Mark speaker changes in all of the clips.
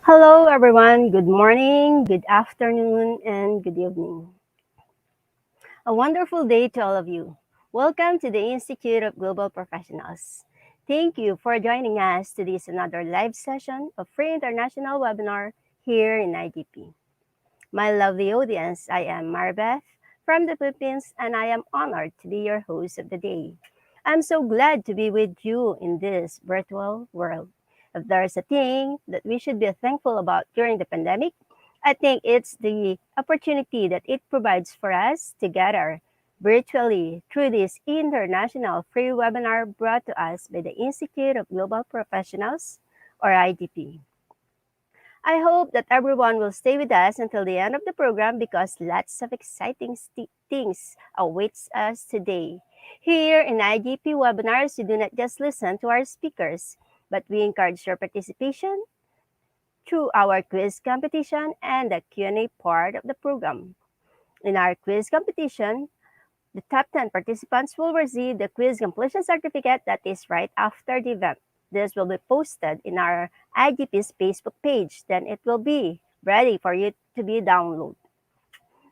Speaker 1: Hello, everyone. Good morning, good afternoon, and good evening. A wonderful day to all of you. Welcome to the Institute of Global Professionals. Thank you for joining us to this another live session of free international webinar here in IDP. My lovely audience, I am Marbeth from the Philippines, and I am honored to be your host of the day. I'm so glad to be with you in this virtual world. If there's a thing that we should be thankful about during the pandemic, I think it's the opportunity that it provides for us to gather virtually through this international free webinar brought to us by the Institute of Global Professionals, or IGP. I hope that everyone will stay with us until the end of the program because lots of exciting things awaits us today. Here in IGP webinars, you do not just listen to our speakers, but we encourage your participation through our quiz competition and the Q&A part of the program. In our quiz competition, the top 10 participants will receive the quiz completion certificate that is right after the event. This will be posted in our IGP's Facebook page. Then it will be ready for you to be downloaded.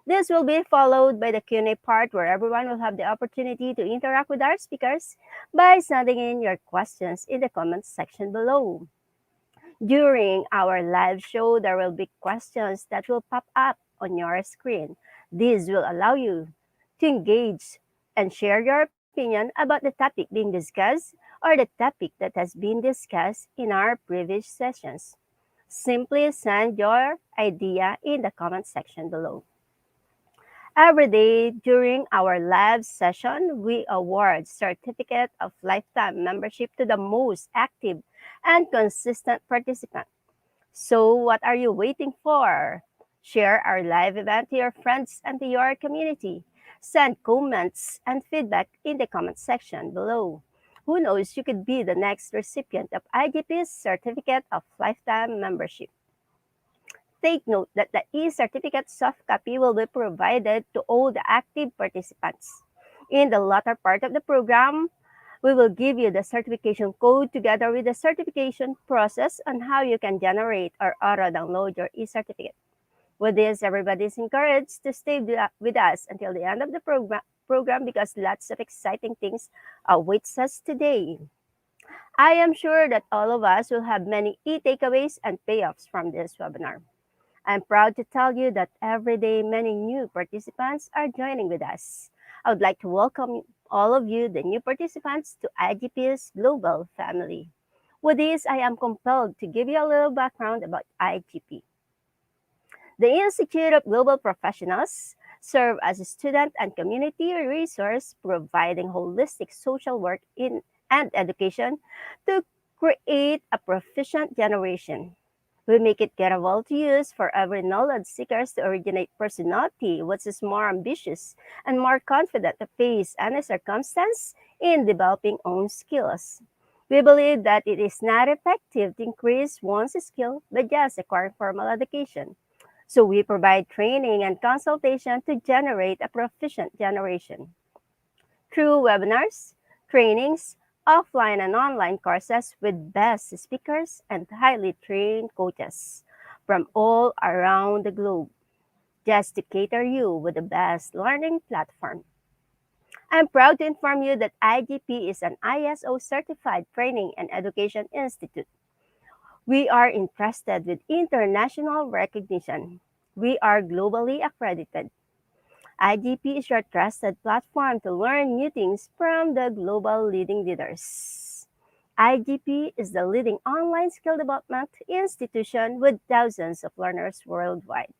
Speaker 1: This will be followed by the Q&A part where everyone will have the opportunity to interact with our speakers by sending in your questions in the comments section below. During our live show, there will be questions that will pop up on your screen. These will allow you to engage and share your opinion about the topic being discussed or the topic that has been discussed in our previous sessions. Simply send your idea in the comment section below. Every day during our live session, we award Certificate of Lifetime Membership to the most active and consistent participant. So what are you waiting for? Share our live event to your friends and to your community. Send comments and feedback in the comment section below. Who knows, you could be the next recipient of IGP's Certificate of Lifetime Membership. Take note that the e-certificate soft copy will be provided to all the active participants. In the latter part of the program, we will give you the certification code together with the certification process on how you can generate or auto-download your e-certificate. With this, everybody is encouraged to stay with us until the end of the program because lots of exciting things awaits us today. I am sure that all of us will have many e-takeaways and payoffs from this webinar. I'm proud to tell you that every day many new participants are joining with us. I would like to welcome all of you, the new participants, to IGP's global family. With this, I am compelled to give you a little background about IGP. The Institute of Global Professionals serve as a student and community resource providing holistic social work and education to create a proficient generation. We make it gettable to use for every knowledge seekers to originate personality, which is more ambitious and more confident to face any circumstance in developing own skills. We believe that it is not effective to increase one's skill by just acquiring formal education. So we provide training and consultation to generate a proficient generation. Through webinars, trainings, offline and online courses with best speakers and highly trained coaches from all around the globe, just to cater you with the best learning platform. I'm proud to inform you that IGP is an ISO certified training and education institute. We are entrusted with international recognition. We are globally accredited. IGP is your trusted platform to learn new things from the global leading leaders. IGP is the leading online skill development institution with thousands of learners worldwide.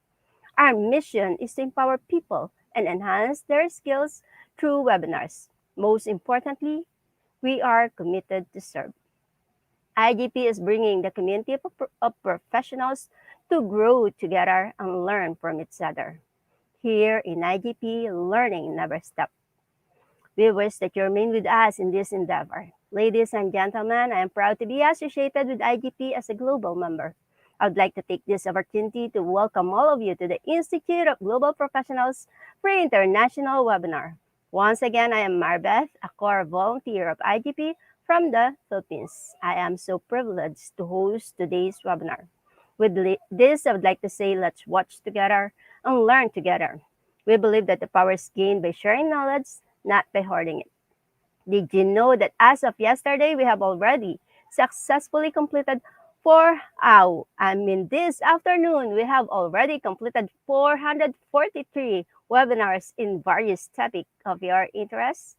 Speaker 1: Our mission is to empower people and enhance their skills through webinars. Most importantly, we are committed to serve. IGP is bringing the community of professionals to grow together and learn from each other. Here in IGP, learning never stops. We wish that you remain with us in this endeavor. Ladies and gentlemen, I am proud to be associated with IGP as a global member. I would like to take this opportunity to welcome all of you to the Institute of Global Professionals Free International Webinar. Once again, I am Marbeth, a core volunteer of IGP from the Philippines. I am so privileged to host today's webinar. With this, I would like to say let's watch together and learn together. We believe that the power is gained by sharing knowledge, not by hoarding it. Did you know that as of yesterday, we have already successfully completed this afternoon, we have already completed 443 webinars in various topics of your interest.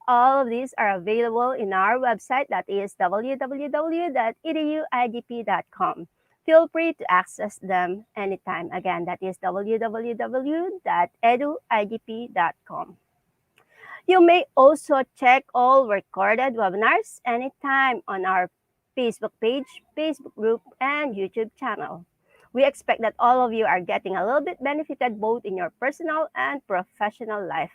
Speaker 1: All of these are available in our website, that is www.eduigp.com. Feel free to access them anytime. Again, that is www.eduigp.com. You may also check all recorded webinars anytime on our Facebook page, Facebook group, and YouTube channel. We expect that all of you are getting a little bit benefited both in your personal and professional life.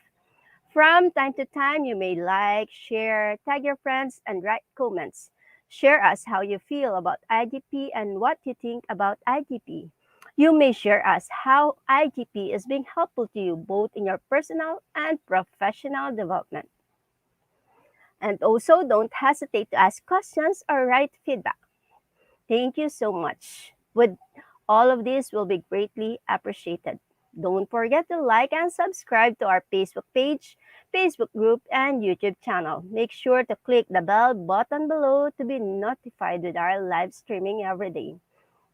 Speaker 1: From time to time, you may like, share, tag your friends, and write comments. Share us how you feel about IGP and what you think about IGP. You may share us how IGP is being helpful to you both in your personal and professional development. And also, don't hesitate to ask questions or write feedback. Thank you so much. With all of this will be greatly appreciated. Don't forget to like and subscribe to our Facebook page, Facebook group, and YouTube channel. Make sure to click the bell button below to be notified with our live streaming every day.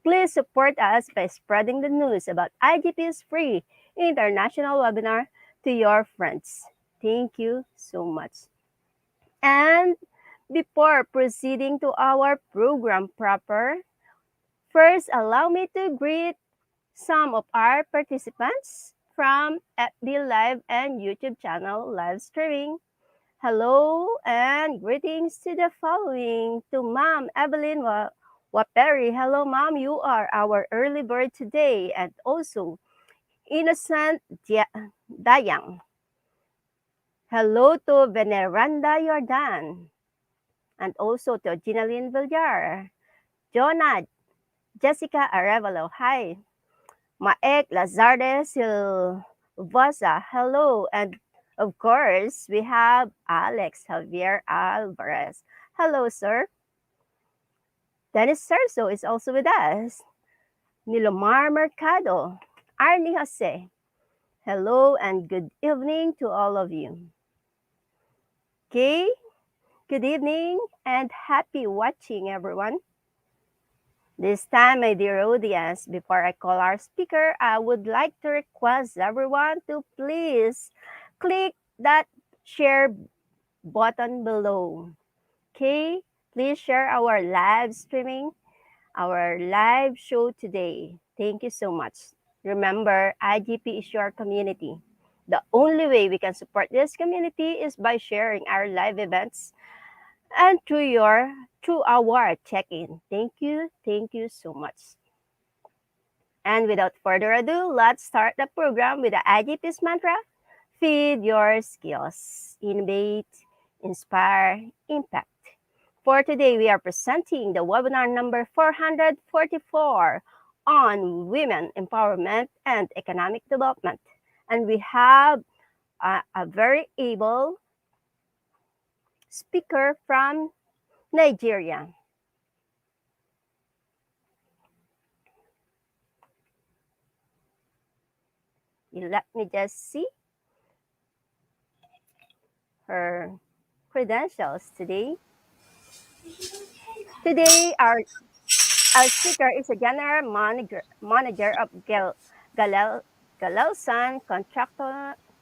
Speaker 1: Please support us by spreading the news about IGP's free international webinar to your friends. Thank you so much. And before proceeding to our program proper, first allow me to greet some of our participants from FB Live and YouTube channel live streaming. Hello and greetings to the following. To Ma'am Evelyn Waperi. Hello, Ma'am. You are our early bird today. And also, Innocent Dayang. Hello to Veneranda Jordan. And also to Ginaline Villar. Jonah, Jessica Arevalo. Hi. Maek Lazarde Silvosa. Hello. And of course, we have Alex Javier Alvarez. Hello, sir. Dennis Cerso is also with us. Nilomar Mercado. Arnie Jose. Hello and good evening to all of you. Okay, good evening and happy watching, everyone. This time, my dear audience, before I call our speaker, I would like to request everyone to please click that share button below. Okay, please share our live streaming, our live show today. Thank you so much. Remember, IGP is your community. The only way we can support this community is by sharing our live events and through our check-in. Thank you so much. And without further ado, let's start the program with the IGP's mantra: feed your skills, innovate, inspire, impact. For today, we are presenting the webinar number 444 on women empowerment and economic development. And we have a very able speaker from Nigeria. Let me just see her credentials today. Today, our speaker is a general manager of Galelson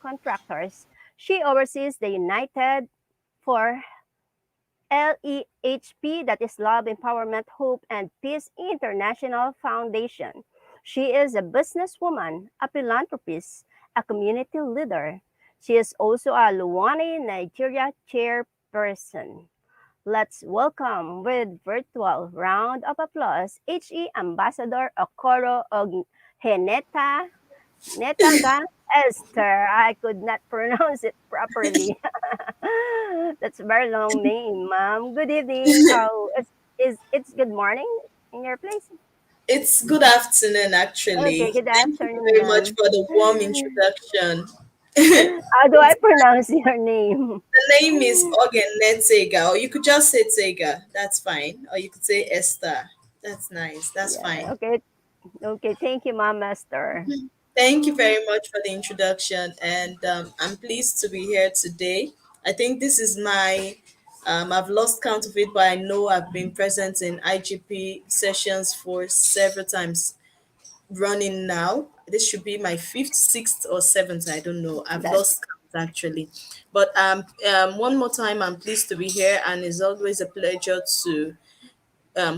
Speaker 1: Contractors. She oversees the United for LEHP, that is Love, Empowerment, Hope, and Peace International Foundation. She is a businesswoman, a philanthropist, a community leader. She is also a Luwani, Nigeria chairperson. Let's welcome with virtual round of applause HE Ambassador Okoro Heneta Netaga Esther. I could not pronounce it properly. That's a very long name, ma'am. Good evening. Oh, it's good morning in your place?
Speaker 2: It's good afternoon,
Speaker 1: Okay,
Speaker 2: actually.
Speaker 1: good
Speaker 2: Thank you
Speaker 1: afternoon,
Speaker 2: very much
Speaker 1: ma'am.
Speaker 2: for the warm introduction. The
Speaker 1: How do I pronounce your name?
Speaker 2: name is Ogen Tega, or you could just say Tega. That's fine. Or you could say Esther. That's nice. That's
Speaker 1: Yeah.
Speaker 2: fine.
Speaker 1: Okay. Okay. Thank you, Mom Esther.
Speaker 2: Thank you very much for the introduction, and I'm pleased to be here today. I think this is I've lost count of it, but I know I've been present in IGP sessions for several times running now. This should be my fifth, sixth, or seventh. I don't know. I've
Speaker 1: That's
Speaker 2: lost count actually. But one more time, I'm pleased to be here, and it's always a pleasure to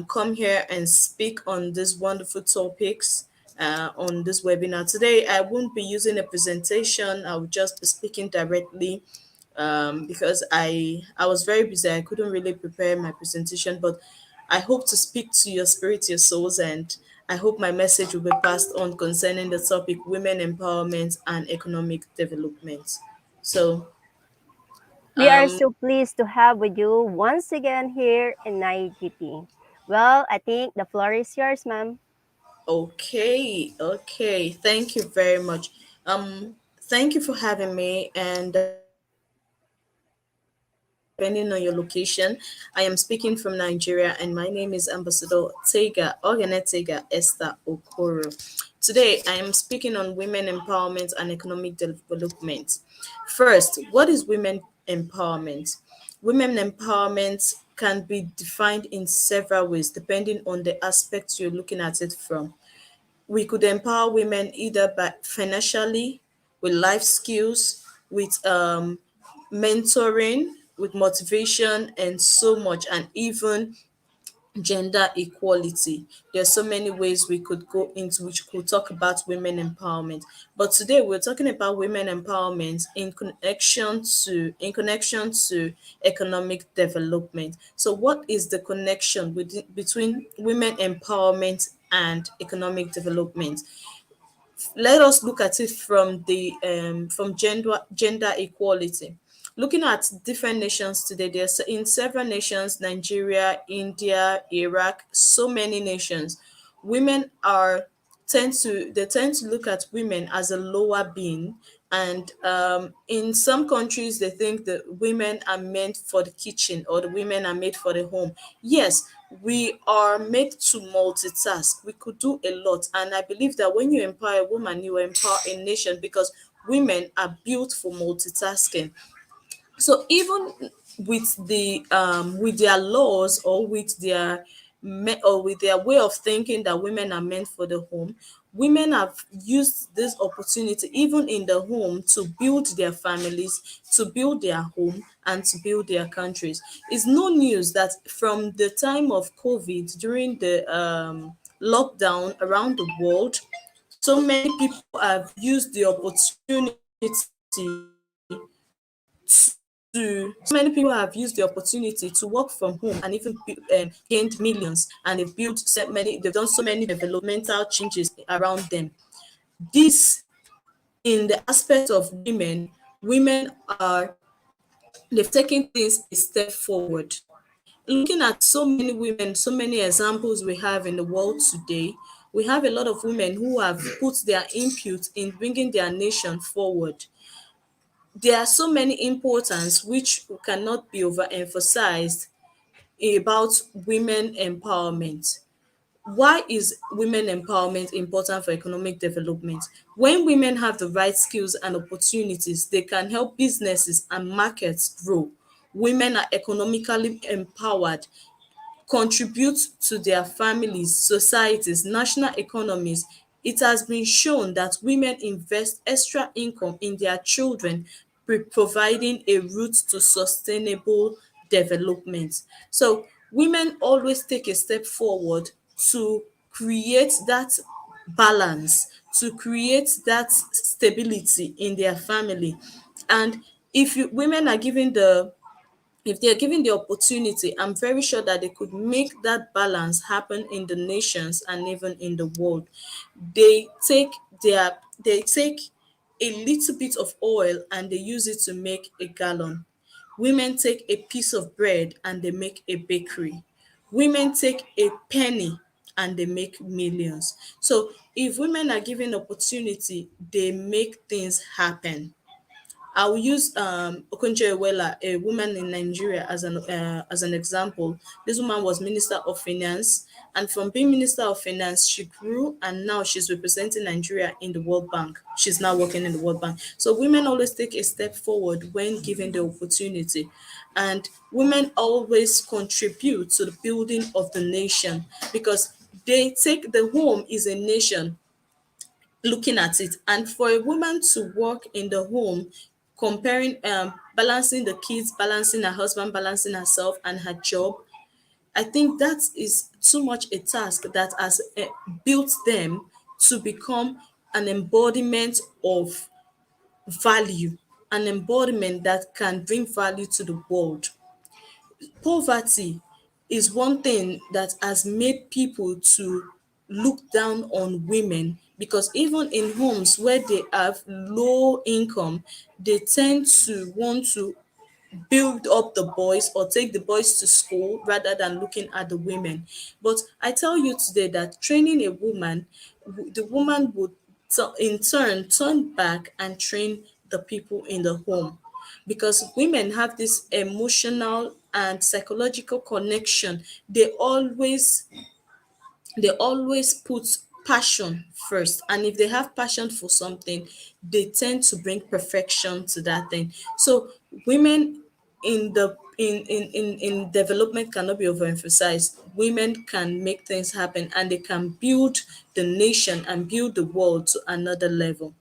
Speaker 2: come here and speak on these wonderful topics on this webinar. Today, I won't be using a presentation. I will just be speaking directly because I was very busy. I couldn't really prepare my presentation, but I hope to speak to your spirit, your souls, and I hope my message will be passed on concerning the topic women empowerment and economic development. So,
Speaker 1: We are
Speaker 2: um,
Speaker 1: so pleased to have with you once again here in IGP. Well, I think the floor is yours, ma'am.
Speaker 2: Okay, okay. Thank you very much. Thank you for having me. And depending on your location, I am speaking from Nigeria, and my name is Ambassador Tega Oganetega Esther Okoro. Today, I am speaking on women empowerment and economic development. First, what is women empowerment? Women empowerment can be defined in several ways depending on the aspect you're looking at it from. We could empower women either by financially, with life skills, with mentoring, with motivation, and so much, and even gender equality. There are so many ways we could go into which could talk about women empowerment. But today we're talking about women empowerment in connection to economic development. So what is the connection between women empowerment and economic development? Let us look at it from gender equality. Looking at different nations today, there's in several nations, Nigeria, India, Iraq, so many nations, women are tend to look at women as a lower being, and in some countries they think that women are meant for the kitchen or the women are made for the home. Yes, we are made to multitask. We could do a lot, and I believe that when you empower a woman, you empower a nation, because women are built for multitasking. So even with their laws, or with their way of thinking that women are meant for the home, women have used this opportunity even in the home to build their families, to build their home, and to build their countries. It's no news that from the time of COVID, during the lockdown around the world, so many people have used the opportunity to work from home, and even gained millions, and they've done so many developmental changes around them. This, in the aspect of women are they've taken things a step forward. Looking at so many women, so many examples we have in the world today, we have a lot of women who have put their input in bringing their nation forward. There are so many importance which cannot be overemphasized about women empowerment. Why is women empowerment important for economic development? When women have the right skills and opportunities, they can help businesses and markets grow. Women are economically empowered, contribute to their families, societies, national economies. It has been shown that women invest extra income in their children, providing a route to sustainable development. So women always take a step forward to create that balance, to create that stability in their family. And women are given the if they are given the opportunity, I'm very sure that they could make that balance happen in the nations and even in the world. They take they take a little bit of oil and they use it to make a gallon. Women take a piece of bread and they make a bakery. Women take a penny and they make millions. So if women are given opportunity, they make things happen. I will use Okonjo-Iweala, a woman in Nigeria, as an example. This woman was Minister of Finance, and from being Minister of Finance, she grew, and now she's representing Nigeria in the World Bank. She's now working in the World Bank. So women always take a step forward when given the opportunity, and women always contribute to the building of the nation, because they take the home is a nation looking at it. And for a woman to work in the home, comparing balancing the kids, balancing her husband, balancing herself and her job, I think that is too much a task that has built them to become an embodiment of value, an embodiment that can bring value to the world. Poverty is one thing that has made people to look down on women, because even in homes where they have low income, they tend to want to build up the boys or take the boys to school rather than looking at the women. But I tell you today that training a woman, the woman would in turn turn back and train the people in the home, because women have this emotional and psychological connection. They always put passion first, and if they have passion for something, they tend to bring perfection to that thing. So women in development cannot be overemphasized. Women can make things happen, and they can build the nation and build the world to another level.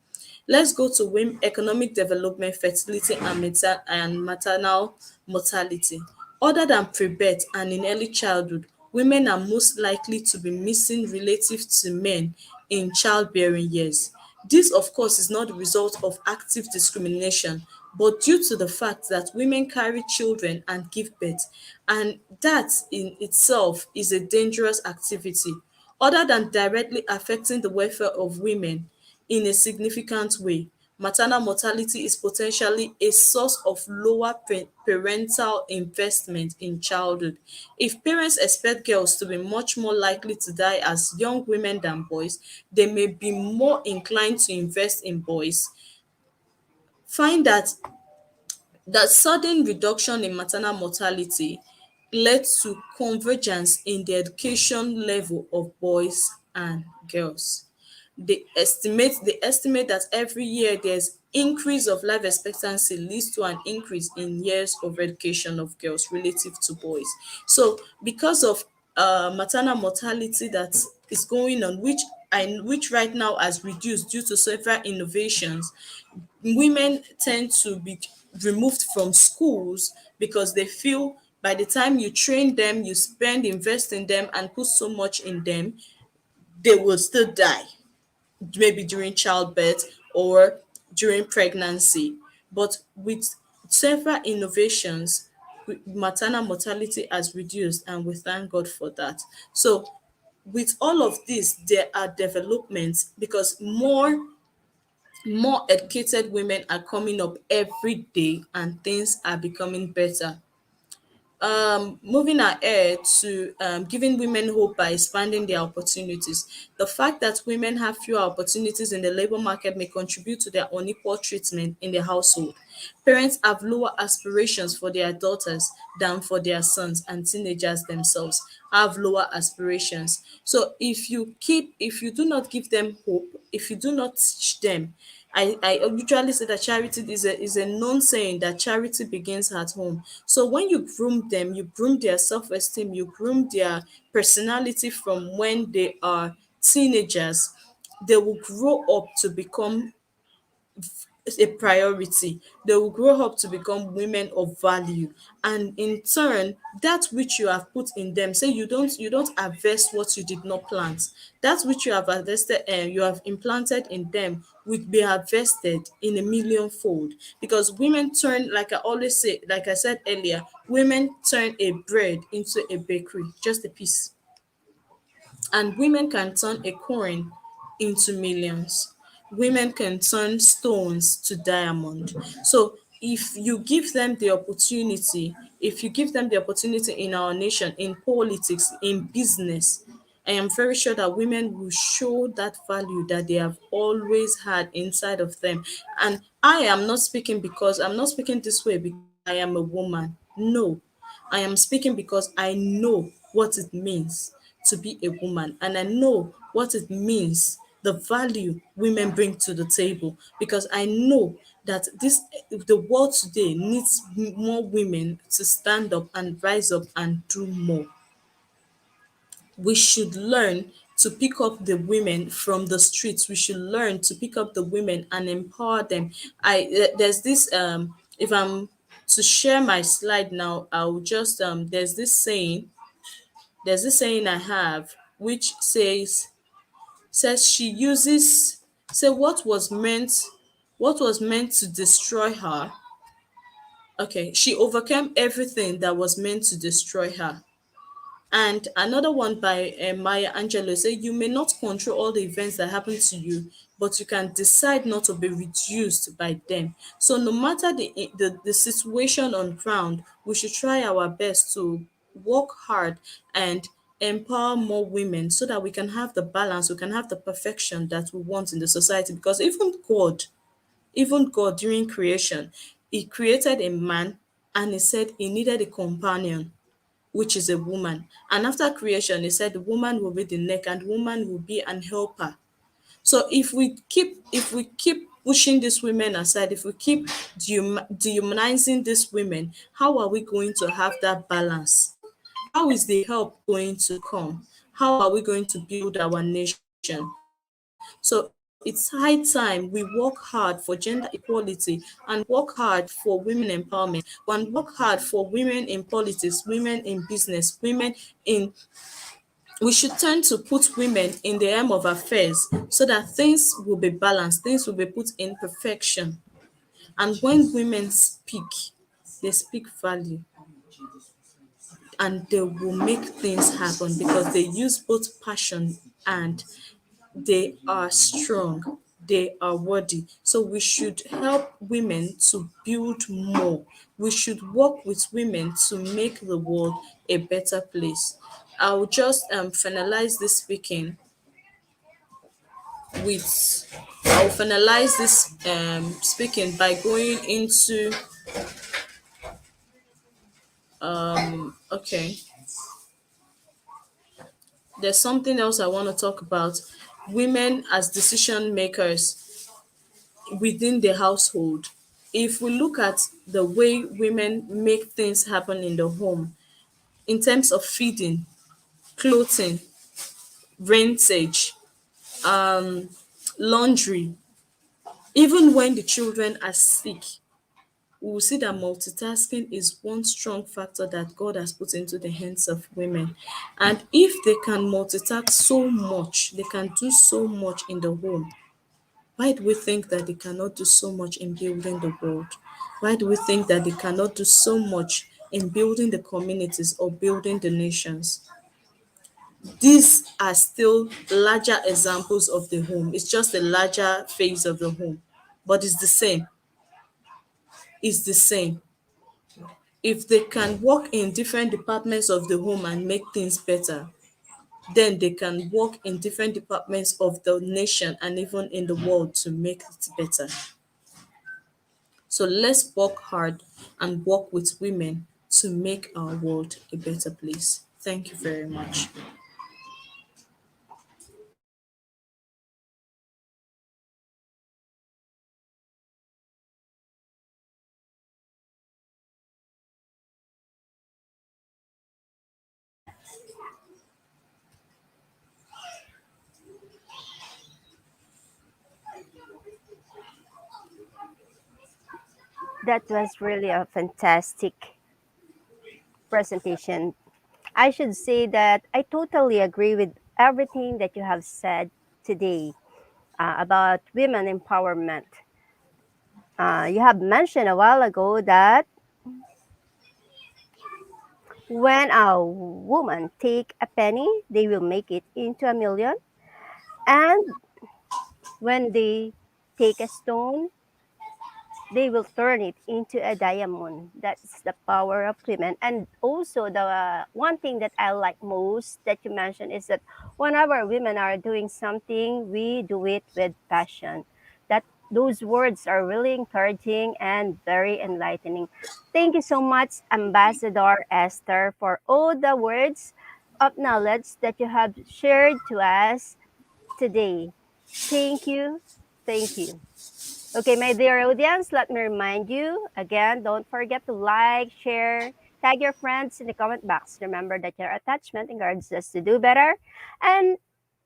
Speaker 2: Let's go to economic development, fertility and maternal mortality. Other than pre-birth and in early childhood, women are most likely to be missing relative to men in childbearing years. This, of course, is not the result of active discrimination, but due to the fact that women carry children and give birth, and that in itself is a dangerous activity. Other than directly affecting the welfare of women in a significant way, maternal mortality is potentially a source of lower parental investment in childhood. If parents expect girls to be much more likely to die as young women than boys, they may be more inclined to invest in boys. Find that the sudden reduction in maternal mortality led to convergence in the education level of boys and girls. They estimate that every year there's increase of life expectancy leads to an increase in years of education of girls relative to boys. So because of maternal mortality that is going on, which right now has reduced due to several innovations, women tend to be removed from schools because they feel by the time you train them, you invest in them and put so much in them, they will still die, maybe during childbirth or during pregnancy. But with several innovations, maternal mortality has reduced, and we thank God for that. So with all of this, there are developments, because more educated women are coming up every day and things are becoming better. Moving ahead to giving women hope by expanding their opportunities. The fact that women have fewer opportunities in the labor market may contribute to their unequal treatment in the household. Parents have lower aspirations for their daughters than for their sons, and teenagers themselves have lower aspirations. So if you do not give them hope, if you do not teach them, I usually say that charity is a known saying that charity begins at home. So when you groom them, you groom their self-esteem, you groom their personality from when they are teenagers, they will grow up to become a priority. They will grow up to become women of value. And in turn, that which you have put in them, say you don't harvest what you did not plant. That which you have harvested and you have implanted in them will be harvested in a millionfold. Because women turn, like I always say, like I said earlier, women turn a bread into a bakery, just a piece, and women can turn a coin into millions. Women can turn stones to diamond. So if you give them the opportunity in our nation, in politics, in business, I am very sure that women will show that value that they have always had inside of them. And I'm not speaking this way because I am a woman. No, I am speaking because I know what it means to be a woman, and I know what it means, the value women bring to the table, because I know that the world today needs more women to stand up and rise up and do more. We should learn to pick up the women from the streets. We should learn to pick up the women and empower them. There's this if I'm to share my slide now, I'll just there's this saying I have, which says she uses say what was meant to destroy her. Okay, she overcame everything that was meant to destroy her. And another one by Maya Angelou say, "You may not control all the events that happen to you, but you can decide not to be reduced by them." So no matter the situation on ground, we should try our best to work hard and empower more women so that we can have the balance, we can have the perfection that we want in the society. Because even God during creation, He created a man and He said He needed a companion, which is a woman. And after creation, he said the woman will be the neck and woman will be an helper. So if we keep pushing these women aside, if we keep dehumanizing these women, how are we going to have that balance? How is the help going to come? How are we going to build our nation? So it's high time we work hard for gender equality and work hard for women empowerment, and work hard for women in politics, women in business, women in we should turn to put women in the helm of affairs so that things will be balanced, things will be put in perfection. And when women speak, they speak value and they will make things happen because they use both passion and they are strong, they are worthy. So we should help women to build more. We should work with women to make the world a better place. I'll just finalize this speaking with I'll finalize this speaking by going into okay. There's something else I want to talk about. Women as decision makers within the household. If we look at the way women make things happen in the home, in terms of feeding, clothing, rentage, laundry, even when the children are sick, we will see that multitasking is one strong factor that God has put into the hands of women. And if they can multitask so much, they can do so much in the home. Why do we think that they cannot do so much in building the world? Why do we think that they cannot do so much in building the communities or building the nations? These are still larger examples of the home. It's just a larger phase of the home, but it's the same. It's the same. If they can work in different departments of the home and make things better, then they can work in different departments of the nation and even in the world to make it better. So let's work hard and work with women to make our world a better place. Thank you very much.
Speaker 1: That was really a fantastic presentation. I should say that I totally agree with everything that you have said today about women empowerment. You have mentioned a while ago that when a woman take a penny, they will make it into a million, and when they take a stone, they will turn it into a diamond. That's the power of women. And also, the one thing that I like most that you mentioned is that whenever women are doing something, we do it with passion. That those words are really encouraging and very enlightening. Thank you so much, Ambassador Esther, for all the words of knowledge that you have shared to us today. Thank you. Thank you. Okay, my dear audience, let me remind you again, don't forget to like, share, tag your friends in the comment box. Remember that your attachment encourages us to do better and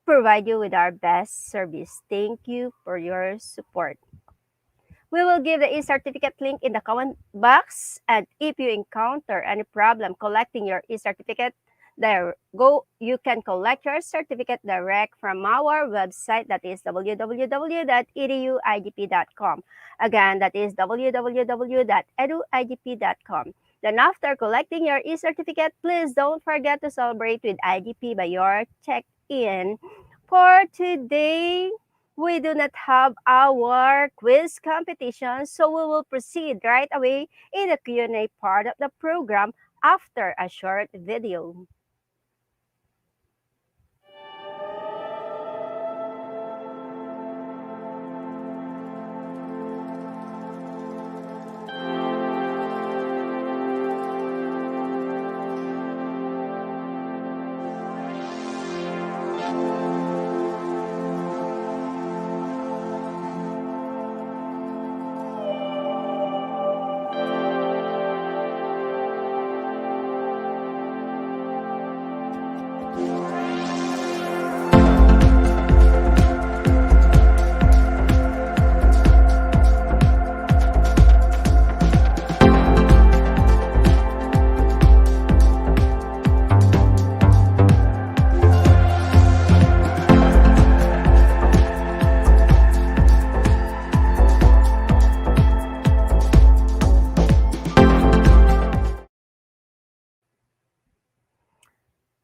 Speaker 1: provide you with our best service. Thank you for your support. We will give the e-certificate link in the comment box. And if you encounter any problem collecting your e-certificate, there go you can collect your certificate direct from our website, that is www.eduigp.com. Again, that is www.eduigp.com. Then after collecting your e-certificate, please don't forget to celebrate with IGP by your check-in. For today, we do not have our quiz competition, so we will proceed right away in the Q&A part of the program after a short video.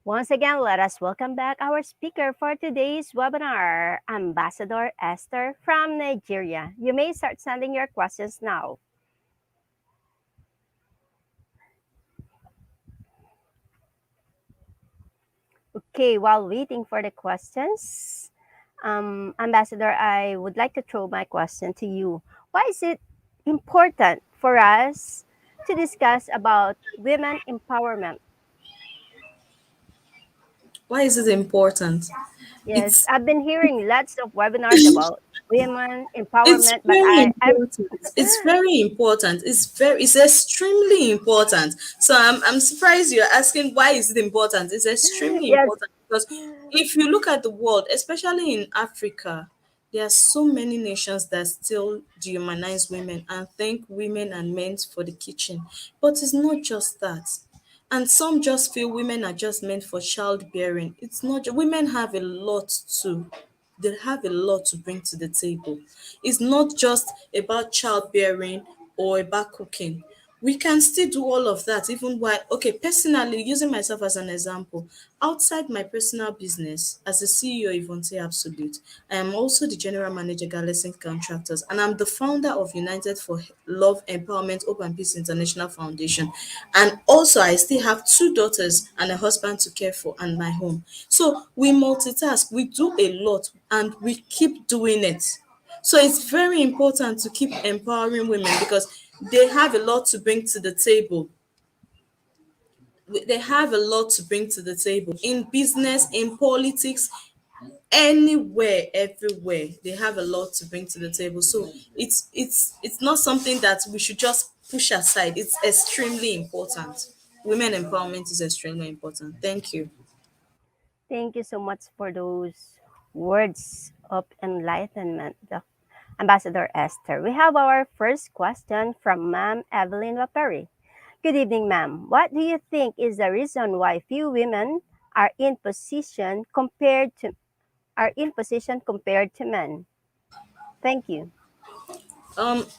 Speaker 1: Once again, let us welcome back our speaker for today's webinar, Ambassador Esther from Nigeria. You may start sending your questions now. Okay, while waiting for the questions, Ambassador, I would like to throw my question to you. Why is it important for us to discuss about women empowerment?
Speaker 2: Why is it important?
Speaker 1: Yes,
Speaker 2: It's
Speaker 1: I've been hearing lots of webinars about women
Speaker 2: it's
Speaker 1: empowerment, but
Speaker 2: very
Speaker 1: I'm
Speaker 2: important. It's very important. It's extremely important. So I'm surprised you're asking why is it important. It's extremely
Speaker 1: yes,
Speaker 2: important because if you look at the world, especially in Africa, there are so many nations that still dehumanize women and think women are meant for the kitchen. But it's not just that. And some just feel women are just meant for childbearing. It's not, women have a lot to they have a lot to bring to the table. It's not just about childbearing or about cooking. We can still do all of that even while, okay, personally, using myself as an example, outside my personal business as the CEO of Ivonte Absolute, I am also the general manager Galison Contractors, and I'm the founder of United for Love, Empowerment, Hope and Peace International Foundation. And also, I still have two daughters and a husband to care for and my home. So we multitask, we do a lot, and we keep doing it. So it's very important to keep empowering women because they have a lot to bring to the table. They have a lot to bring to the table in business, in politics, anywhere, everywhere. They have a lot to bring to the table. So it's not something that we should just push aside. It's extremely important. Women empowerment is extremely important. Thank you.
Speaker 1: thank you so much for those words of enlightenment, Ambassador Esther. We have our first question from Ma'am Evelyn Waperi. Good evening, ma'am. What do you think is the reason why few women are in position compared to men? Thank you.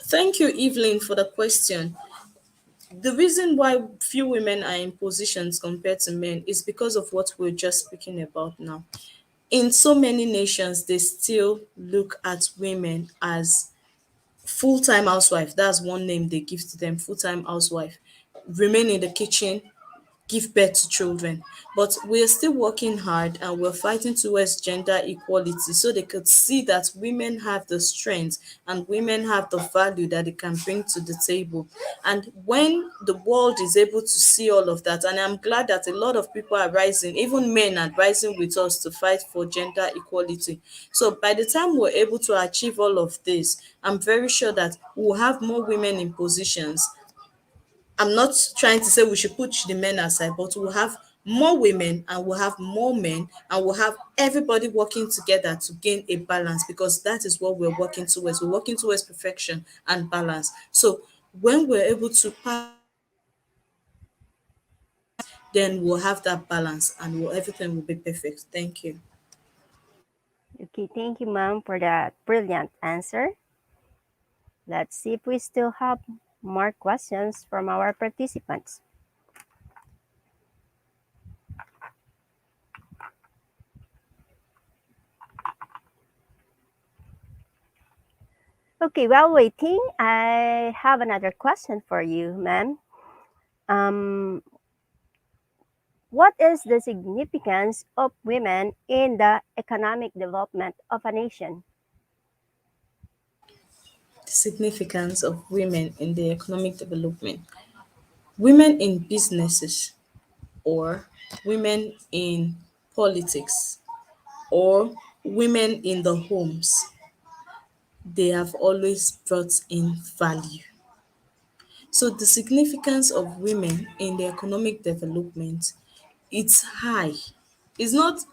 Speaker 2: Thank you, Evelyn, for the question. The reason why few women are in positions compared to men is because of what we're just speaking about now. In so many nations, they still look at women as full-time housewife, that's one name they give to them, full-time housewife, remain in the kitchen, give birth to children. But we're still working hard and we're fighting towards gender equality so they could see that women have the strength and women have the value that they can bring to the table. And when the world is able to see all of that, and I'm glad that a lot of people are rising, even men are rising with us to fight for gender equality. So by the time we're able to achieve all of this, I'm very sure that we'll have more women in positions. I'm not trying to say we should put the men aside, but we'll have more women and we'll have more men and we'll have everybody working together to gain a balance, because that is what we're working towards. We're working towards perfection and balance. So when we're able to pass, then we'll have that balance and everything will be perfect. Thank you.
Speaker 1: Okay, thank you, ma'am, for that brilliant answer. Let's see if we still have more questions from our participants. Okay, while waiting, I have another question for you, ma'am. Um, what is the significance of women in the economic development of a nation?
Speaker 2: The significance of women in the economic development. Women in businesses, or women in politics, or women in the homes, they have always brought in value. So the significance of women in the economic development, it's high. It's not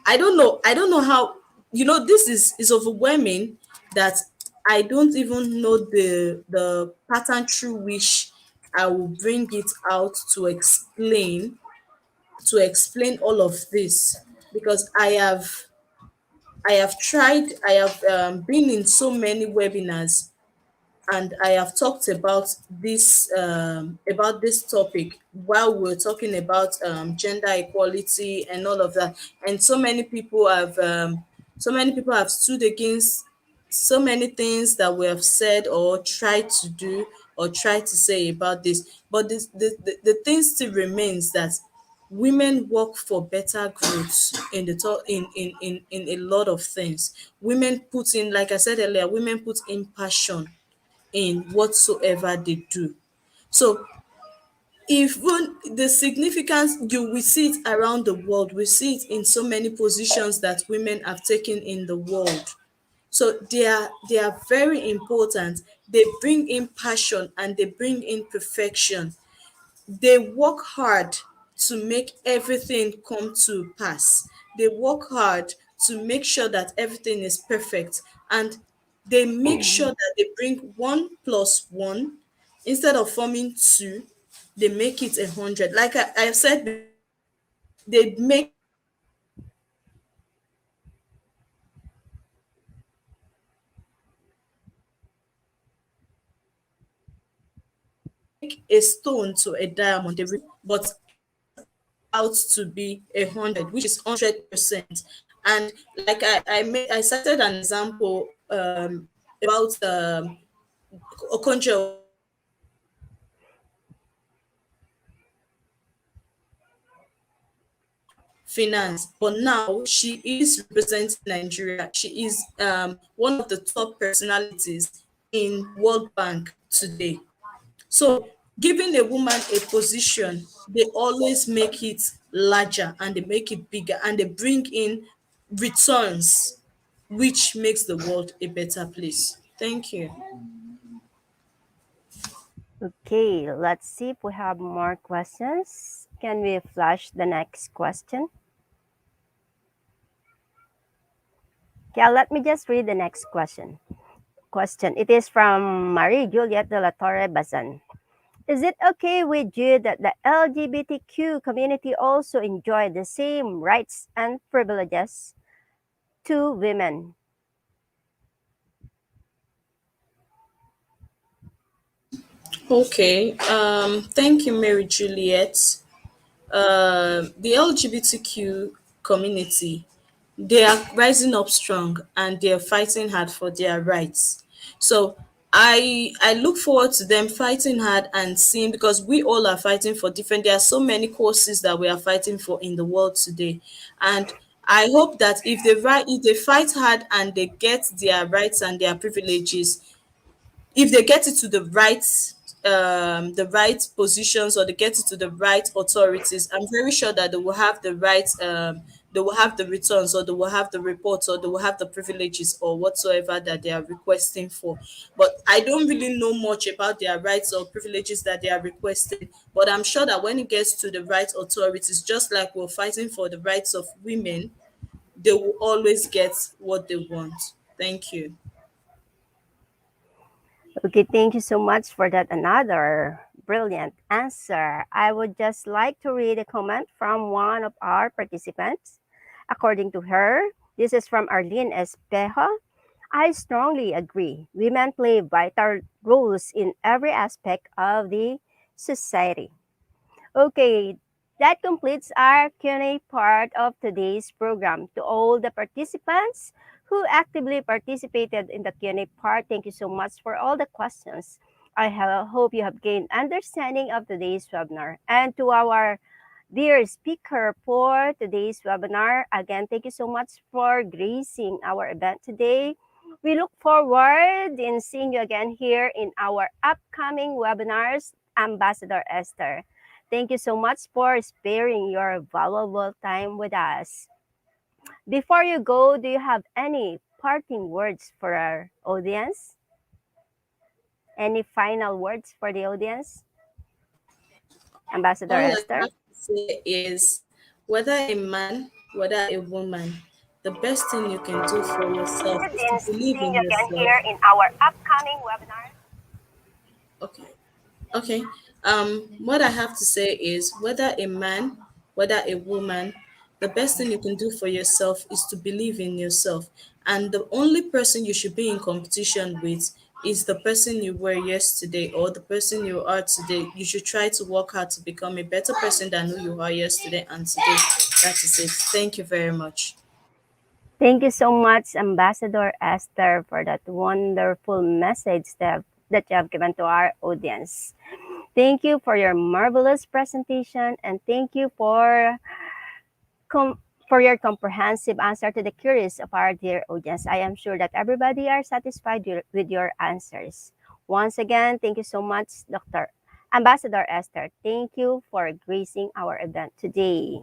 Speaker 2: I don't know how, this is overwhelming, that I don't even know the pattern through which I will bring it out to explain all of this, because I have tried, I have been in so many webinars, and I have talked about this topic while we're talking about gender equality and all of that. And so many people have stood against so many things that we have said or tried to do or tried to say about this. But the thing still remains that women work for better growth in the in a lot of things. Women put in, like I said earlier, women put in passion in whatsoever they do. So even the significance, you will see it around the world. We see it in so many positions that women have taken in the world. So they are very important. They bring in passion and they bring in perfection. They work hard to make everything come to pass. They work hard to make sure that everything is perfect, and they make sure that they bring one plus one, instead of forming two, they make it 100. Like I said before, they make a stone to a diamond, but out to be 100, which is 100%. And like I cited an example about Okonjo finance, but now she is representing Nigeria. She is one of the top personalities in World Bank today. So giving a woman a position, they always make it larger and they make it bigger and they bring in returns, which makes the world a better place. Thank you.
Speaker 1: Okay, let's see if we have more questions. Can we flash the next question? Yeah, let me just read the next question. It is from Marie Juliet de la Torre Bazan. Is it okay with you that the LGBTQ community also enjoy the same rights and privileges to women?
Speaker 2: Okay. Thank you, Mary Juliet. The LGBTQ community, they are rising up strong and they are fighting hard for their rights. So I look forward to them fighting hard and seeing, because we all are fighting for different, there are so many causes that we are fighting for in the world today. And I hope that if they fight hard and they get their rights and their privileges, if they get it to the right positions, or they get it to the right authorities, I'm very sure that they will have the right they will have the returns, or they will have the reports, or they will have the privileges, or whatsoever that they are requesting for. But I don't really know much about their rights or privileges that they are requesting. But I'm sure that when it gets to the right authorities, just like we're fighting for the rights of women, they will always get what they want. Thank you.
Speaker 1: Okay, thank you so much for that. Another brilliant answer. I would just like to read a comment from one of our participants. According to her, this is from Arlene Espejo. I strongly agree. Women play vital roles in every aspect of the society. Okay, that completes our Q&A part of today's program. To all the participants who actively participated in the Q&A part, thank you so much for all the questions. Hope you have gained understanding of today's webinar. And to our dear speaker for today's webinar, again, thank you so much for gracing our event today. We look forward in seeing you again here in our upcoming webinars, Ambassador Esther. Thank you so much for sparing your valuable time with us. Before you go, do you have any parting words for our audience? Any final words for the audience? Ambassador
Speaker 2: All I
Speaker 1: Esther?
Speaker 2: have to say is, whether a man, whether a woman, the best thing you can do for yourself is to
Speaker 1: In
Speaker 2: believe
Speaker 1: seeing
Speaker 2: in
Speaker 1: you again
Speaker 2: yourself.
Speaker 1: here in our upcoming webinar.
Speaker 2: Okay. Okay. What I have to say is, whether a man, whether a woman, the best thing you can do for yourself is to believe in yourself. And the only person you should be in competition with is the person you were yesterday, or the person you are today. You should try to work hard to become a better person than who you are yesterday and today. That is it. Thank you very much.
Speaker 1: Thank you so much, Ambassador Esther, for that wonderful message that you have given to our audience. Thank you for your marvelous presentation, and thank you for your comprehensive answer to the queries of our dear audience. I am sure that everybody are satisfied with your answers. Once again, thank you so much, Dr. Ambassador Esther. Thank you for gracing our event today.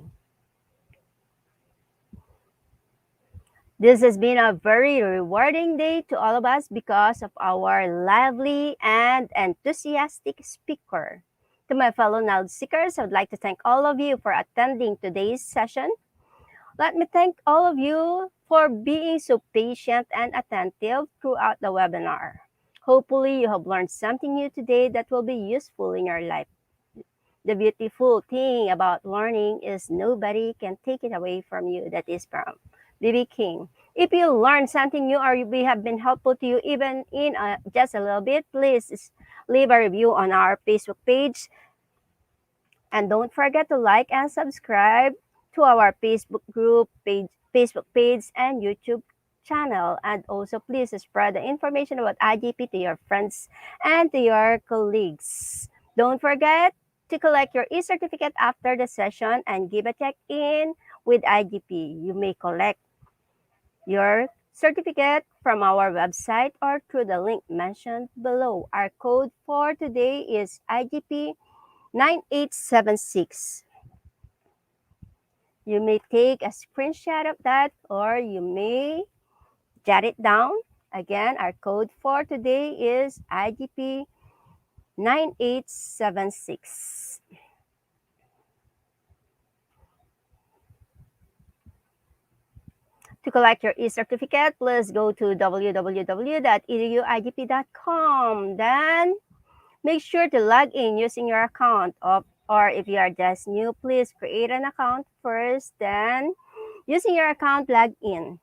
Speaker 1: This has been a very rewarding day to all of us because of our lively and enthusiastic speaker. To my fellow knowledge seekers, I would like to thank all of you for attending today's session. Let me thank all of you for being so patient and attentive throughout the webinar. Hopefully, you have learned something new today that will be useful in your life. The beautiful thing about learning is nobody can take it away from you. That is from BB King. If you learn something new or we have been helpful to you even in just a little bit, please leave a review on our Facebook page. And don't forget to like and subscribe to our Facebook page and YouTube channel. And also please spread the information about IGP to your friends and to your colleagues. Don't forget to collect your e-certificate after the session and give a check-in with IGP. You may collect your certificate from our website or through the link mentioned below. Our code for today is IGP 9876. You may take a screenshot of that or you may jot it down. Again, our code for today is IGP 9876. To collect your e-certificate, please go to www.eduigp.com. Then make sure to log in using your account or if you are just new, please create an account first. Then using your account, log in.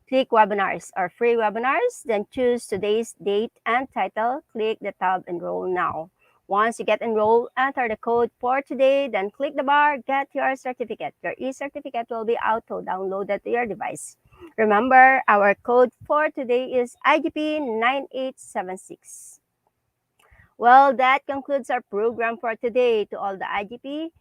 Speaker 1: Click webinars or free webinars, then choose today's date and title. Click the tab Enroll Now. Once you get enrolled, enter the code for today, then click the bar, get your certificate. Your e-certificate will be auto-downloaded to your device. Remember, our code for today is IGP 9876. Well, that concludes our program for today. To all the IGP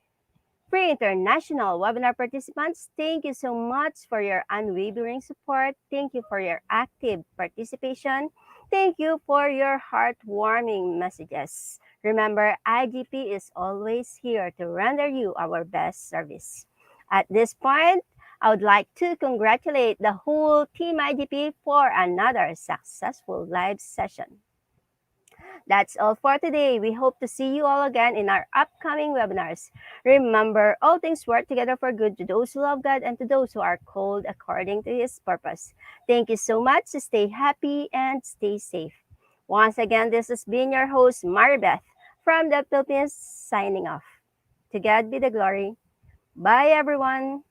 Speaker 1: Pre-International webinar participants, thank you so much for your unwavering support. Thank you for your active participation. Thank you for your heartwarming messages. Remember, IGP is always here to render you our best service. At this point, I would like to congratulate the whole Team IGP for another successful live session. That's all for today. We hope to see you all again in our upcoming webinars. Remember, all things work together for good to those who love God and to those who are called according to His purpose. Thank you so much. Stay happy and stay safe. Once again, this has been your host, Maribeth, from the Philippines, signing off. To God be the glory. Bye, everyone.